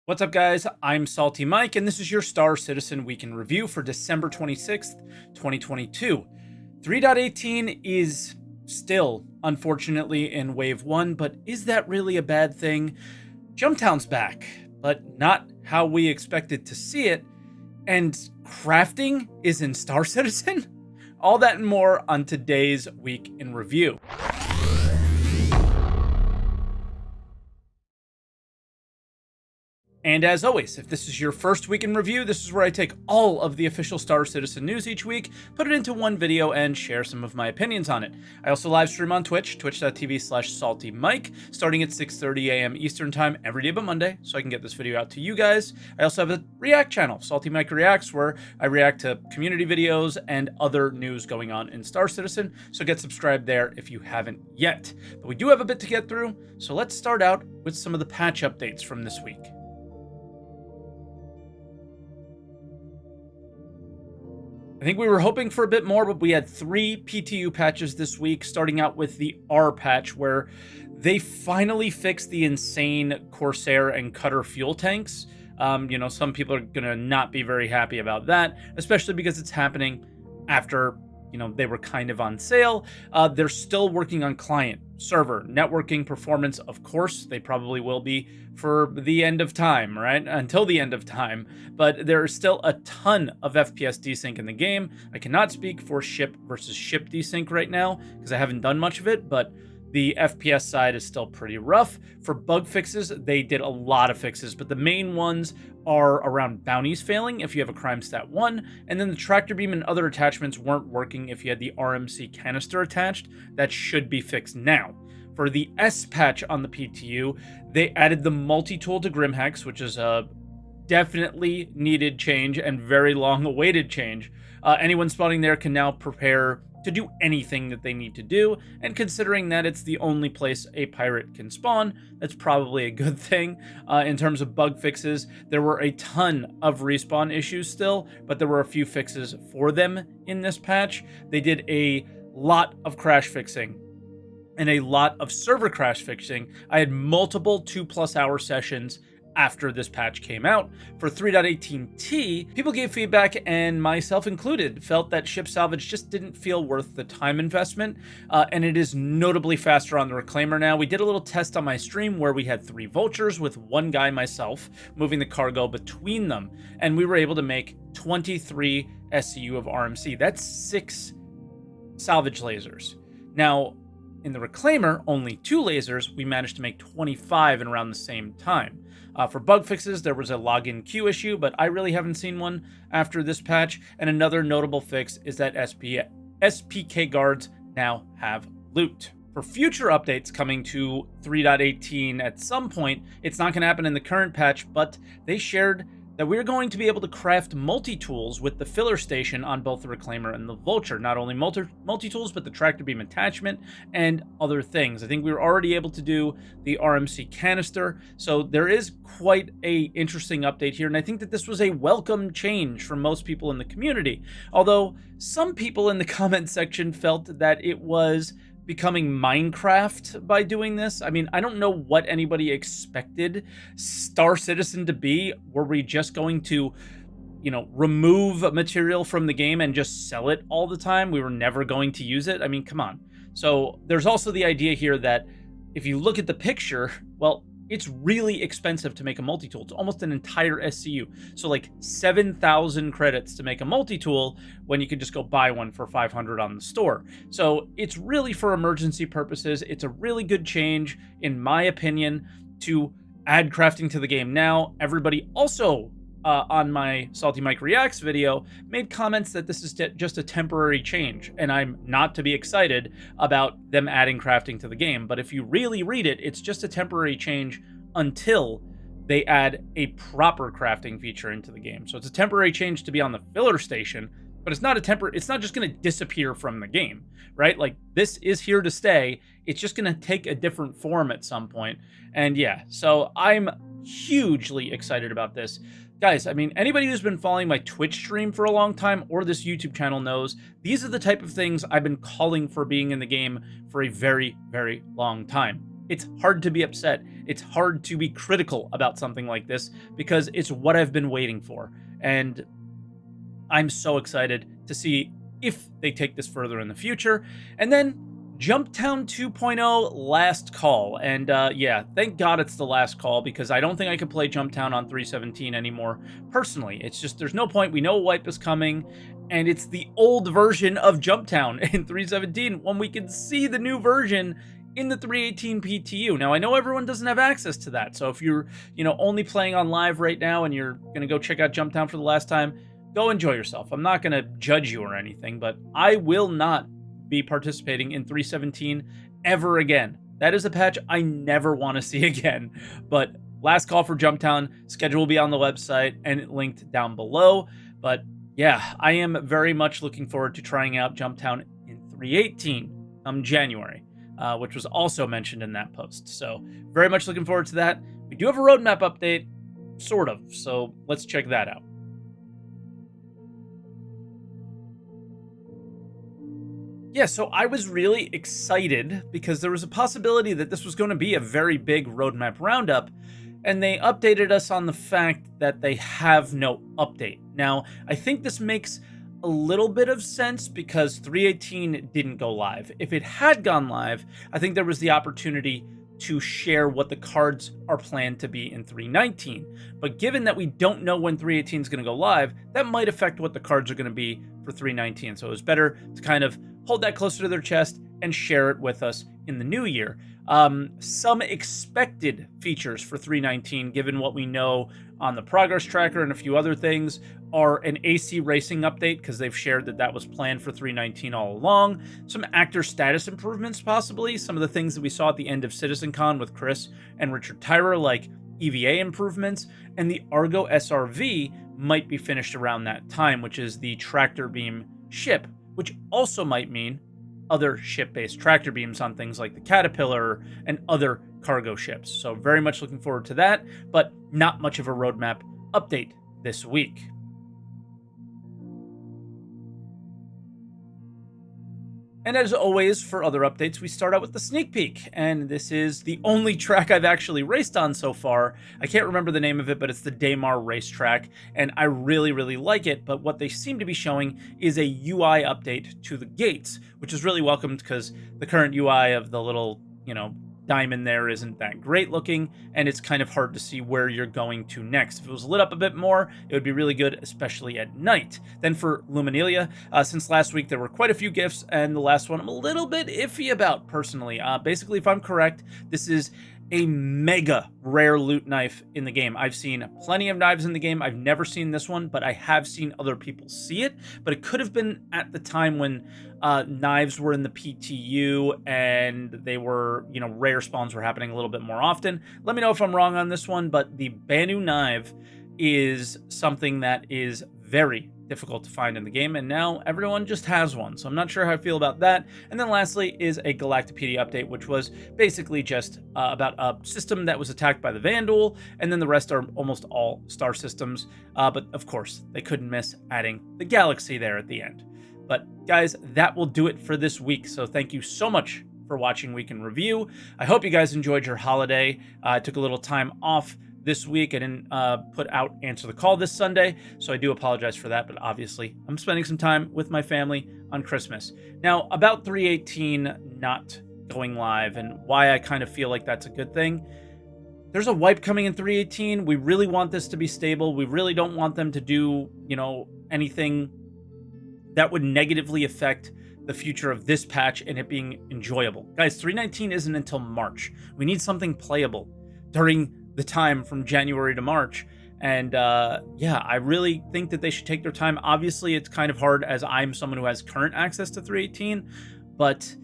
What's up, guys? I'm SaltEMike, and this is your Star Citizen Week in Review for December 26th, 2022. 3.18 is still, unfortunately, in Wave 1, but is that really a bad thing? Jumptown's back, but not how we expected to see it, and crafting is in Star Citizen? All that and more on today's Week in Review. And as always, if this is your first week in review, this is where I take all of the official Star Citizen news each week, put it into one video, and share some of my opinions on it. I also live stream on Twitch, twitch.tv/SaltEMike, starting at 6:30 a.m. Eastern Time every day but Monday, so I can get this video out to you guys. I also have a React channel, SaltEMike Reacts, where I react to community videos and other news going on in Star Citizen, so get subscribed there if you haven't yet. But we do have a bit to get through, so let's start out with some of the patch updates from this week. I think we were hoping for a bit more, but we had 3 PTU patches this week, starting out with the R patch, where they finally fixed the insane Corsair and Cutter fuel tanks. Some people are going to not be very happy about that, especially because it's happening after, they were kind of on sale. They're still working on client, server, networking, performance. Of course, they probably will be for the end of time, right? Until the end of time. But there is still a ton of FPS desync in the game. I cannot speak for ship versus ship desync right now because I haven't done much of it, but the FPS side is still pretty rough. For bug fixes, they did a lot of fixes, but the main ones are around bounties failing if you have a crime stat 1, and then the tractor beam and other attachments weren't working if you had the RMC canister attached. That should be fixed now. For the S patch on the PTU, they added the multi-tool to Grimhex, which is a definitely needed change and very long awaited change. Anyone spawning there can now prepare to do anything that they need to do, and considering that it's the only place a pirate can spawn, that's probably a good thing. In terms of bug fixes, there were a ton of respawn issues still, but there were a few fixes for them in this patch. They did a lot of crash fixing and a lot of server crash fixing. I had multiple 2+ hour sessions after this patch came out. For 3.18T, people gave feedback, and myself included, felt that ship salvage just didn't feel worth the time investment, and it is notably faster on the Reclaimer now. We did a little test on my stream where we had 3 vultures with one guy, myself, moving the cargo between them, and we were able to make 23 SCU of RMC. That's 6 salvage lasers. Now, in the Reclaimer, only 2 lasers, we managed to make 25 in around the same time. For bug fixes, there was a login queue issue, but I really haven't seen one after this patch. And another notable fix is that SPK guards now have loot. For future updates coming to 3.18 at some point, it's not going to happen in the current patch, but they shared that we're going to be able to craft multi-tools with the filler station on both the Reclaimer and the Vulture. Not only multi-tools, but the tractor beam attachment and other things. I think we were already able to do the RMC canister, so there is quite a interesting update here, and I think that this was a welcome change for most people in the community. Although some people in the comment section felt that it was becoming Minecraft by doing this. I mean, I don't know what anybody expected Star Citizen to be. Were we just going to, remove material from the game and just sell it all the time? We were never going to use it? I mean, come on. So there's also the idea here that if you look at the picture, well, it's really expensive to make a multi-tool. It's almost an entire SCU. So like 7,000 credits to make a multi-tool when you could just go buy one for 500 on the store. So it's really for emergency purposes. It's a really good change, in my opinion, to add crafting to the game now. Everybody also on my SaltEMike Reacts video made comments that this is just a temporary change, and I'm not to be excited about them adding crafting to the game. But if you really read it, it's just a temporary change until they add a proper crafting feature into the game. So it's a temporary change to be on the filler station, but it's not just going to disappear from the game, right? Like, this is here to stay. It's just going to take a different form at some point. And yeah, so I'm hugely excited about this. Guys, I mean, anybody who's been following my Twitch stream for a long time or this YouTube channel knows these are the type of things I've been calling for being in the game for a very, very long time. It's hard to be upset. It's hard to be critical about something like this because it's what I've been waiting for. And I'm so excited to see if they take this further in the future. And then Jumptown 2.0 last call. And yeah, thank God it's the last call because I don't think I could play Jumptown on 3.17 anymore personally. It's just there's no point. We know a wipe is coming, and it's the old version of Jumptown in 3.17 when we can see the new version in the 3.18 PTU. Now, I know everyone doesn't have access to that. So if you're, only playing on live right now and you're going to go check out Jumptown for the last time, go enjoy yourself. I'm not going to judge you or anything, but I will not be participating in 3.17 ever again. That is a patch I never want to see again. But last call for Jumptown. Schedule will be on the website and linked down below. But yeah, I am very much looking forward to trying out Jumptown in 3.18 January, which was also mentioned in that post. So very much looking forward to that. We do have a roadmap update, sort of. So let's check that out. Yeah, so I was really excited because there was a possibility that this was going to be a very big roadmap roundup, and they updated us on the fact that they have no update. Now, I think this makes a little bit of sense because 3.18 didn't go live. If it had gone live, I think there was the opportunity to share what the cards are planned to be in 3.19. But given that we don't know when 3.18 is going to go live, that might affect what the cards are going to be for 3.19. So it was better to kind of hold that closer to their chest and share it with us in the new year. Some expected features for 3.19, given what we know on the progress tracker and a few other things, are an AC racing update, because they've shared that that was planned for 3.19 all along. Some actor status improvements, possibly. Some of the things that we saw at the end of CitizenCon with Chris and Richard Tyrer, like EVA improvements, and the Argo SRV might be finished around that time, which is the tractor beam ship, which also might mean other ship-based tractor beams on things like the Caterpillar and other cargo ships. So very much looking forward to that, but not much of a roadmap update this week. And as always, for other updates, we start out with the sneak peek. And this is the only track I've actually raced on so far. I can't remember the name of it, but it's the Daymar racetrack. And I really, really like it. But what they seem to be showing is a UI update to the gates, which is really welcomed because the current UI of the little, diamond there isn't that great looking, and it's kind of hard to see where you're going to next. If it was lit up a bit more, it would be really good, especially at night. Then for Luminalia, since last week there were quite a few gifts, and the last one I'm a little bit iffy about personally. Basically, if I'm correct, this is a mega rare loot knife in the game. I've seen plenty of knives in the game. I've never seen this one, but I have seen other people see it. But it could have been at the time when knives were in the PTU and they were, rare spawns were happening a little bit more often. Let me know if I'm wrong on this one, but the Banu knife is something that is very difficult to find in the game, and now everyone just has one, so I'm not sure how I feel about that. And then lastly is a Galactopedia update, which was basically just about a system that was attacked by the Vandal, and then the rest are almost all star systems, but of course they couldn't miss adding the Galaxy there at the end. But guys, that will do it for this week, so thank you so much for watching Week in Review. I hope you guys enjoyed your holiday. I took a little time off this week. I didn't put out Answer the Call this Sunday, so I do apologize for that, but obviously I'm spending some time with my family on Christmas. Now, about 3.18 not going live and why I kind of feel like that's a good thing. There's a wipe coming in 3.18. We really want this to be stable. We really don't want them to do, anything that would negatively affect the future of this patch and it being enjoyable. Guys, 3.19 isn't until March. We need something playable during the time from January to March. And yeah, I really think that they should take their time. Obviously, it's kind of hard as I'm someone who has current access to 3.18, but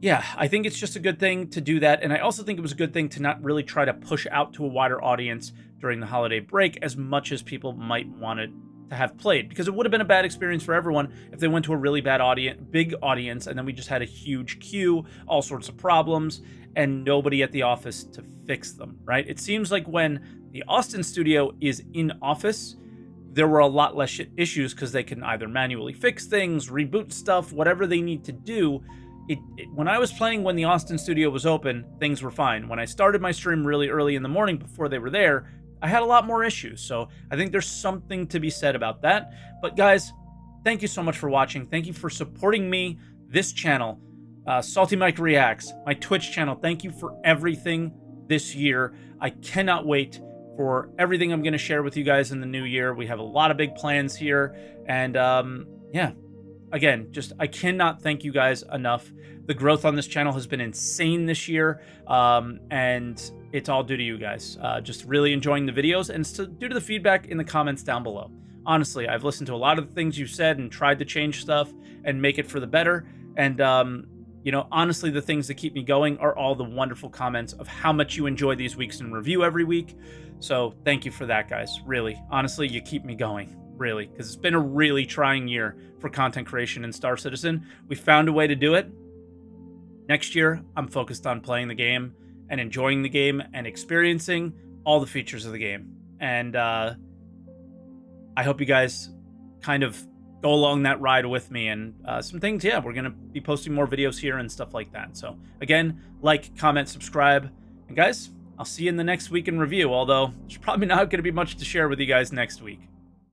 yeah, I think it's just a good thing to do that. And I also think it was a good thing to not really try to push out to a wider audience during the holiday break as much as people might want it to have played, because it would have been a bad experience for everyone if they went to a really bad big audience, and then we just had a huge queue, all sorts of problems, and nobody at the office to fix them, right? It seems like when the Austin studio is in office, there were a lot less issues because they can either manually fix things, reboot stuff, whatever they need to do. when I was playing when the Austin studio was open, things were fine. When I started my stream really early in the morning before they were there, I had a lot more issues. So I think there's something to be said about that. But guys, thank you so much for watching. Thank you for supporting me, this channel, SaltEMike Reacts, my Twitch channel. Thank you for everything this year. I cannot wait for everything I'm going to share with you guys in the new year. We have a lot of big plans here. And yeah, again, just I cannot thank you guys enough. The growth on this channel has been insane this year, and it's all due to you guys. Just really enjoying the videos, and it's due to the feedback in the comments down below. Honestly, I've listened to a lot of the things you've said and tried to change stuff and make it for the better. And, you know, honestly, the things that keep me going are all the wonderful comments of how much you enjoy these weeks in review every week. So thank you for that, guys. Really, honestly, you keep me going. Really, because it's been a really trying year for content creation in Star Citizen. We found a way to do it. Next year, I'm focused on playing the game and enjoying the game and experiencing all the features of the game. And I hope you guys kind of go along that ride with me. And some things, yeah, we're going to be posting more videos here and stuff like that. So again, like, comment, subscribe. And guys, I'll see you in the next week in review, although there's probably not going to be much to share with you guys next week.